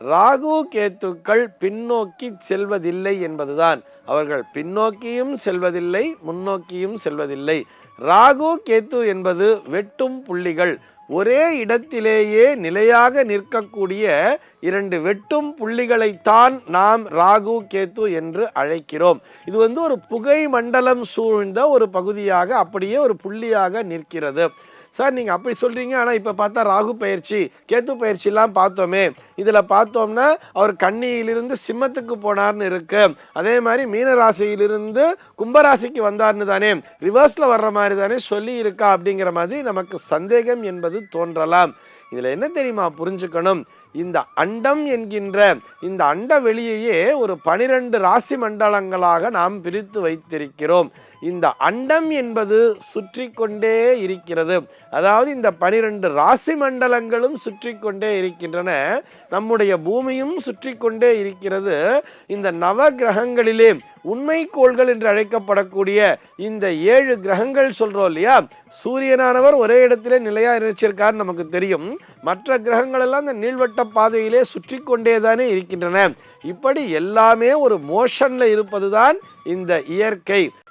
ராகு கேத்துக்கள் பின்னோக்கி செல்வதில்லை என்பதுதான். அவர்கள் பின்னோக்கியும் செல்வதில்லை, முன்னோக்கியும் செல்வதில்லை. ராகு கேத்து என்பது வெட்டும் புள்ளிகள். ஒரே இடத்திலேயே நிலையாக நிற்கக்கூடிய இரண்டு வெட்டும் புள்ளிகளைத்தான் நாம் ராகு கேத்து என்று அழைக்கிறோம். இது ஒரு புகை மண்டலம் சூழ்ந்த ஒரு பகுதியாக அப்படியே ஒரு புள்ளியாக நிற்கிறது. சார் நீங்கள் அப்படி சொல்கிறீங்க, ஆனால் இப்போ பார்த்தா ராகு பயிற்சி கேத்து பயிற்சிலாம் பார்த்தோமே, இதில் பார்த்தோம்னா அவர் கன்னியிலிருந்து சிம்மத்துக்கு போனார்னு இருக்கு, அதே மாதிரி மீனராசியிலிருந்து கும்பராசிக்கு வந்தார்னு தானே, ரிவர்ஸில் வர்ற மாதிரி தானே சொல்லி இருக்கா அப்படிங்கிற மாதிரி நமக்கு சந்தேகம் என்பது தோன்றலாம். இதில் என்ன தெரியுமா புரிஞ்சுக்கணும், இந்த அண்டம் என்கின்ற இந்த அண்ட வெளியையே ஒரு 12 ராசி மண்டலங்களாக நாம் பிரித்து வைத்திருக்கிறோம். இந்த அண்டம் என்பது சுற்றி கொண்டே இருக்கிறது. அதாவது இந்த 12 ராசி மண்டலங்களும் சுற்றி கொண்டே இருக்கின்றன. நம்முடைய பூமியும் சுற்றி கொண்டே இருக்கிறது. இந்த நவ கிரகங்களிலே உண்மை கோள்கள் என்று அழைக்கப்படக்கூடிய இந்த 7 கிரகங்கள் சொல்றோம் இல்லையா, சூரியனானவர் ஒரே இடத்திலே நிலையா இருச்சிருக்காரு நமக்கு தெரியும். மற்ற கிரகங்கள் எல்லாம் இந்த நீள்வட்ட பாதையிலே சுற்றி கொண்டேதானே இருக்கின்றன. இப்படி எல்லாமே ஒரு மோஷன்ல இருப்பதுதான் இந்த இயற்கை.